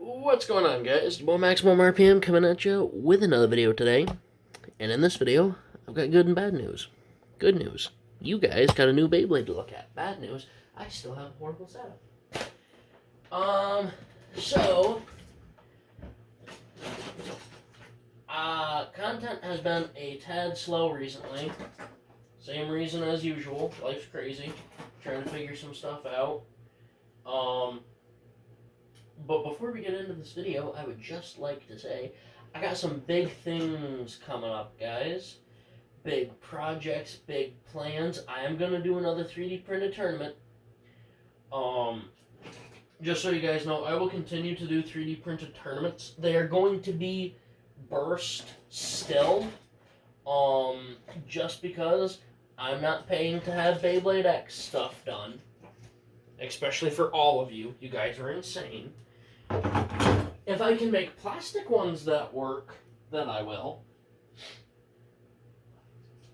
What's going on, guys? It's your boy Maximum RPM coming at you with another video today. And in this video, I've got good and bad news. Good news, you guys got a new Beyblade to look at. Bad news, I still have a horrible setup. So, content has been a tad slow recently. Same reason as usual. Life's crazy. Trying to figure some stuff out. But before we get into this video, I would just like to say, I got some big things coming up, guys. Big projects, big plans. I am going to do another 3D printed tournament. Just so you guys know, I will continue to do 3D printed tournaments. They are going to be burst still. Just because I'm not paying to have Beyblade X stuff done. Especially for all of you. You guys are insane. If I can make plastic ones that work, then I will.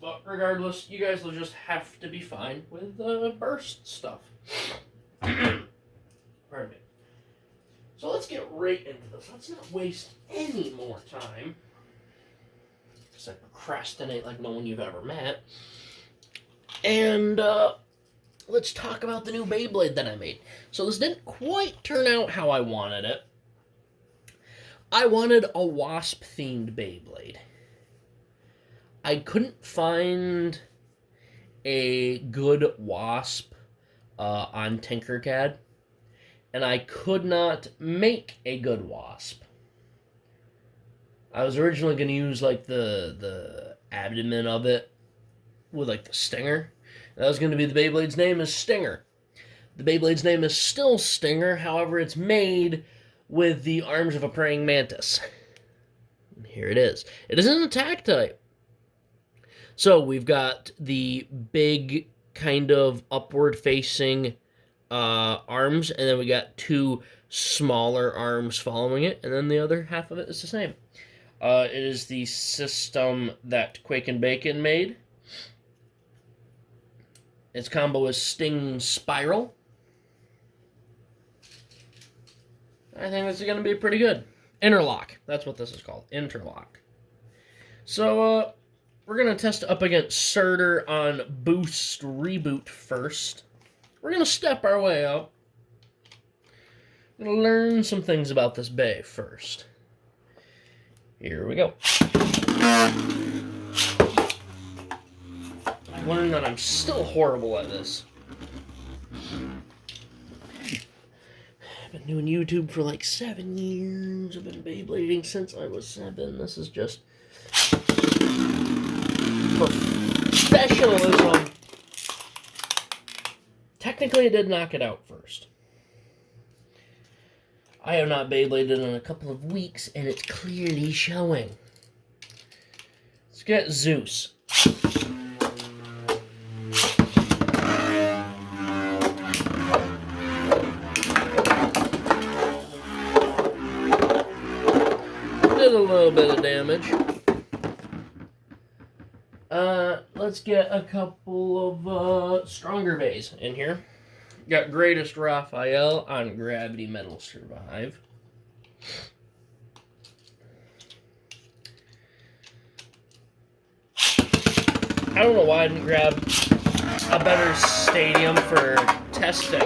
But regardless, you guys will just have to be fine with burst stuff. Pardon me. So let's get right into this. Let's not waste any more time. Because I procrastinate like no one you've ever met. And, let's talk about the new Beyblade that I made. So this didn't quite turn out how I wanted it. I wanted a wasp-themed Beyblade. I couldn't find a good wasp on Tinkercad, and I could not make a good wasp. I was originally going to use like the abdomen of it with like the stinger. That was going to be the Beyblade's name is Stinger. The Beyblade's name is still Stinger, however, it's made with the arms of a praying mantis. And here it is. It is an attack type. So we've got the big kind of upward-facing arms, and then we got two smaller arms following it, and then the other half of it is the same. It is the system that Quake and Bacon made. Its combo is Sting Spiral. I think this is going to be pretty good. Interlock. That's what this is called. Interlock. So, we're going to test up against Surtur on Boost Reboot first. We're going to step our way up. We're going to learn some things about this bay first. Here we go. I learned that I'm still horrible at this. I've been doing YouTube for like 7 years. I've been Beyblading since I was 7. This is just professionalism. Technically, I did knock it out first. I have not Beybladed in a couple of weeks, and it's clearly showing. Let's get Zeus. Did a little bit of damage. Let's get a couple of stronger bays in here. Got Greatest Raphael on Gravity Metal Survive. I don't know why I didn't grab a better stadium for testing.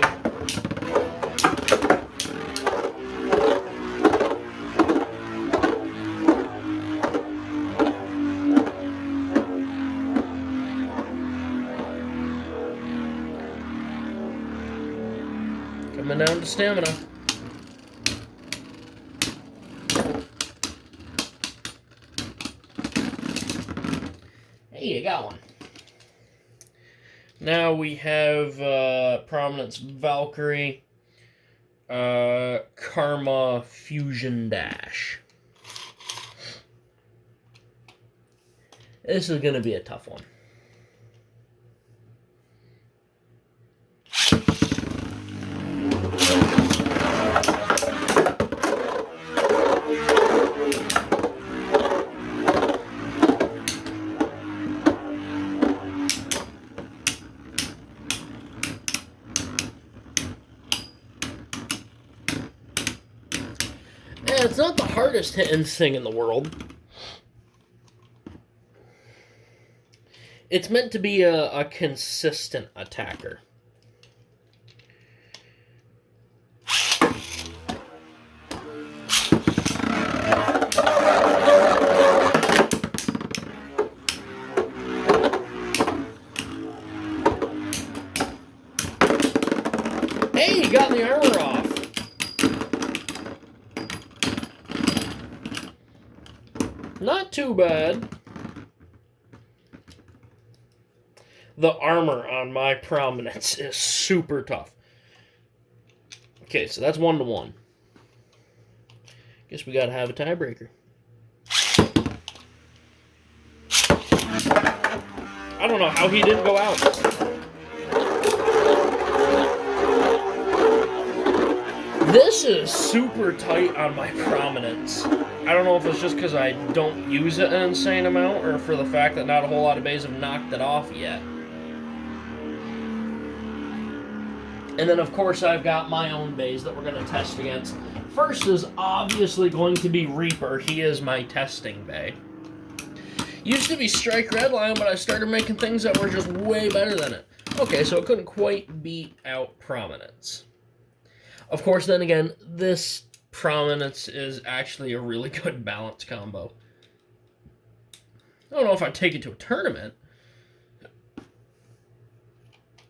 Coming down to stamina. Hey, you got one. Now we have Prominence Valkyrie, Karma Fusion Dash. This is going to be a tough one. Yeah, it's not the hardest hitting thing in the world. It's meant to be a consistent attacker. Hey, you got the armor off. Not too bad. The armor on my prominence is super tough. Okay, so that's 1-1. Guess we gotta have a tiebreaker. I don't know how he didn't go out. This is super tight on my prominence. I don't know if it's just because I don't use it an insane amount or for the fact that not a whole lot of bays have knocked it off yet. And then, of course, I've got my own bays that we're going to test against. First is obviously going to be Reaper. He is my testing bay. Used to be Strike Redline, but I started making things that were just way better than it. Okay, so it couldn't quite beat out Prominence. Of course, then again, this Prominence is actually a really good balance combo. I don't know if I'd take it to a tournament.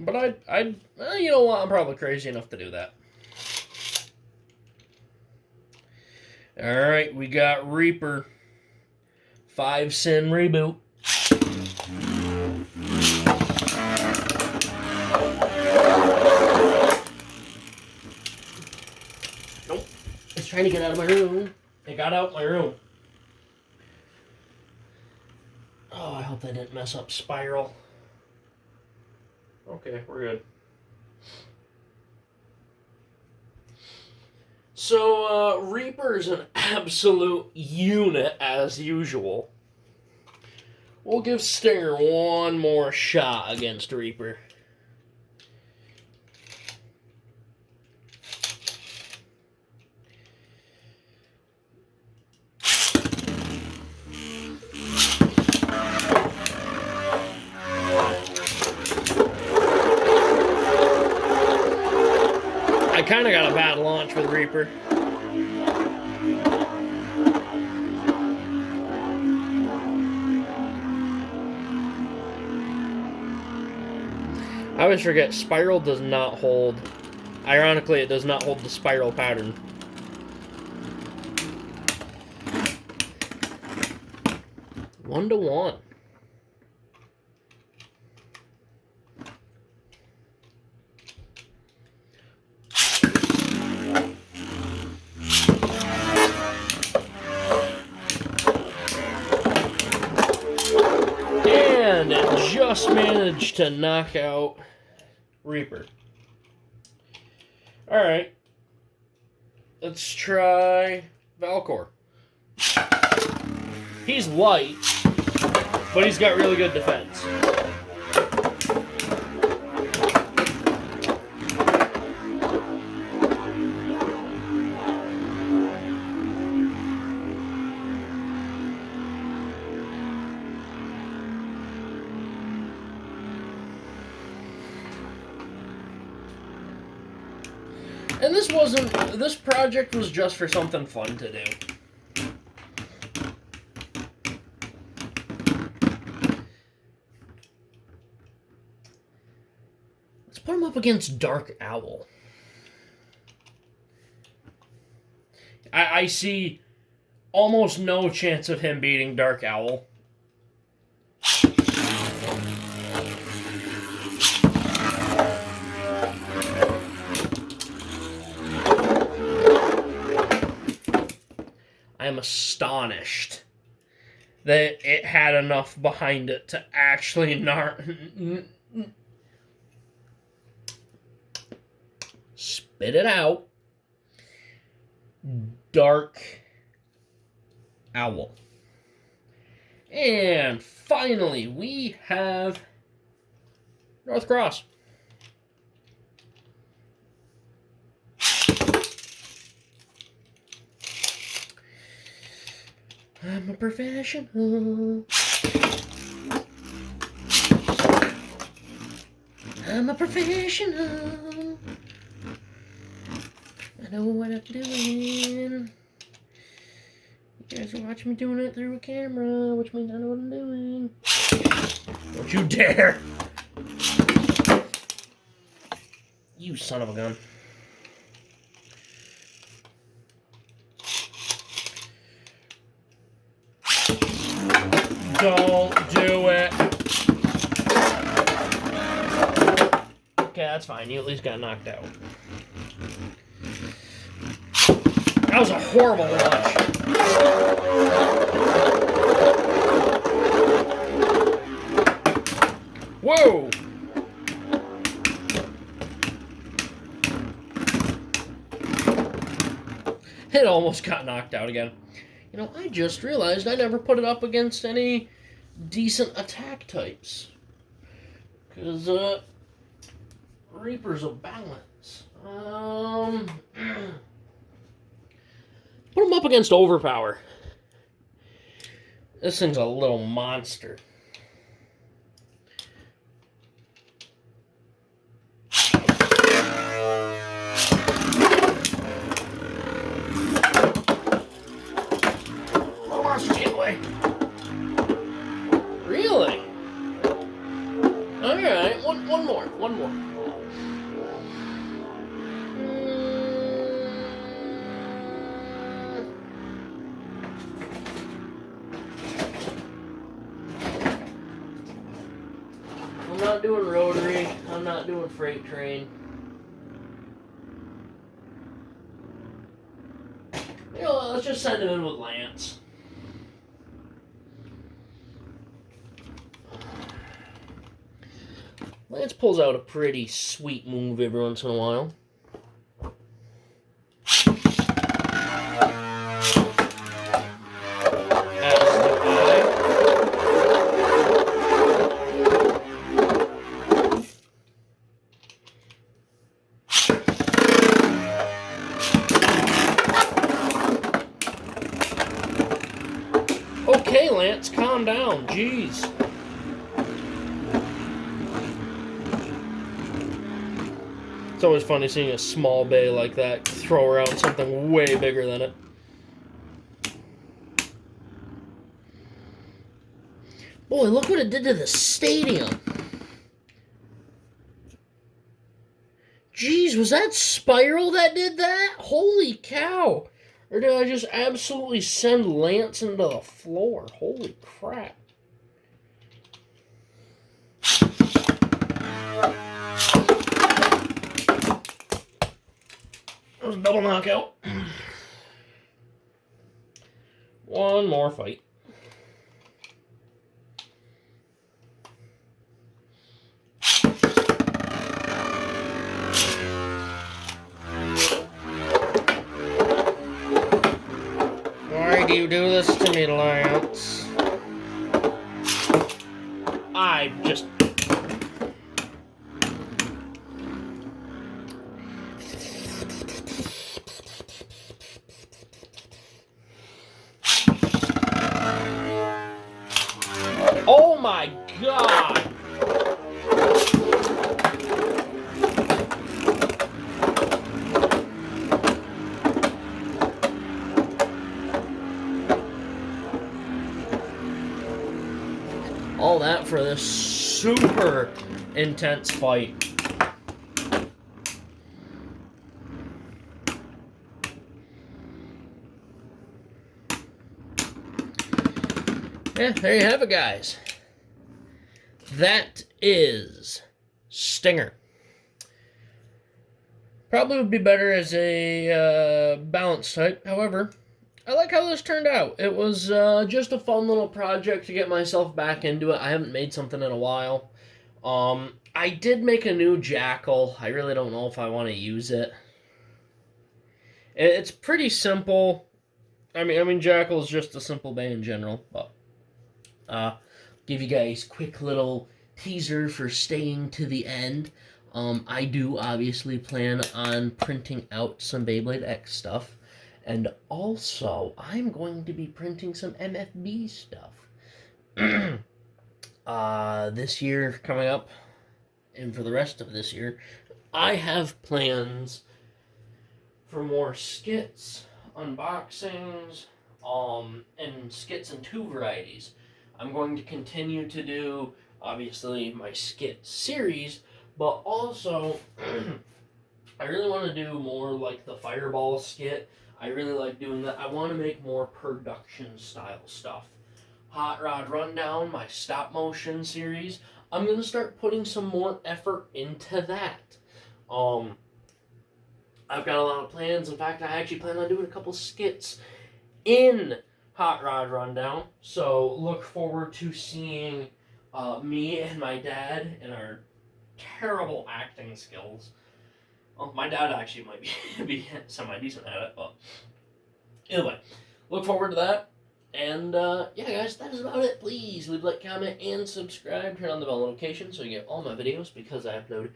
But I'd you know what? I'm probably crazy enough to do that. All right, we got Reaper. 5-sin reboot. Nope. It's trying to get out of my room. It got out my room. Oh, I hope that didn't mess up Spiral. Okay, we're good. So, Reaper's an absolute unit as usual. We'll give Stinger one more shot against Reaper. I kind of got a bad launch with Reaper. I always forget, Spiral does not hold. Ironically, it does not hold the Spiral pattern. One to one. And it just managed to knock out Reaper. Alright. Let's try Valcor. He's light, but he's got really good defense. And this project was just for something fun to do. Let's put him up against Dark Owl. I see almost no chance of him beating Dark Owl. I'm astonished that it had enough behind it to actually spit it out. Dark Owl. And finally, we have North Cross. I'm a professional. I'm a professional. I know what I'm doing. You guys are watching me doing it through a camera, which means I know what I'm doing. Don't you dare! You son of a gun. Don't do it. Okay, that's fine. You at least got knocked out. That was a horrible launch. Whoa! It almost got knocked out again. You know, I just realized I never put it up against any decent attack types. Because, Reaper's of balance. Put him up against Overpower. This thing's a little monster. Really? Alright, one more. I'm not doing rotary. I'm not doing freight train. You know, let's just send it in with Lance. Lance pulls out a pretty sweet move every once in a while. Okay, Lance, calm down. Jeez. It's always funny seeing a small bay like that throw around something way bigger than it. Boy, look what it did to the stadium. Jeez, was that Spiral that did that? Holy cow. Or did I just absolutely send Lance into the floor? Holy crap. That was a double knockout. One more fight. Why do you do this to me, Lance? I just... Oh my God! All that for this super intense fight. Yeah, there you have it, guys. That is Stinger. Probably would be better as a balance type. However, I like how this turned out. It was just a fun little project to get myself back into it. I haven't made something in a while. I did make a new Jackal. I really don't know if I want to use it. It's pretty simple. I mean, Jackal is just a simple bay in general, but give you guys a quick little teaser for staying to the end. I do obviously plan on printing out some Beyblade X stuff, And also, I'm going to be printing some MFB stuff. This year coming up, and for the rest of this year, I have plans for more skits, unboxings, and skits in two varieties. I'm going to continue to do, obviously, my skit series, but also, I really want to do more like the Fireball skit. I really like doing that. I want to make more production style stuff. Hot Rod Rundown, my stop motion series, I'm going to start putting some more effort into that. I've got a lot of plans. In fact, I actually plan on doing a couple skits in Hot Rod Rundown. So look forward to seeing me and my dad and our terrible acting skills. Well, my dad actually might be semi decent at it, but either way, look forward to that. And yeah, guys, that is about it. Please leave a like, comment, and subscribe. Turn on the bell notification so you get all my videos because I upload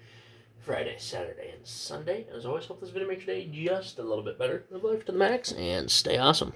Friday, Saturday, and Sunday. And as always, hope this video makes your day just a little bit better. Live life to the max and stay awesome.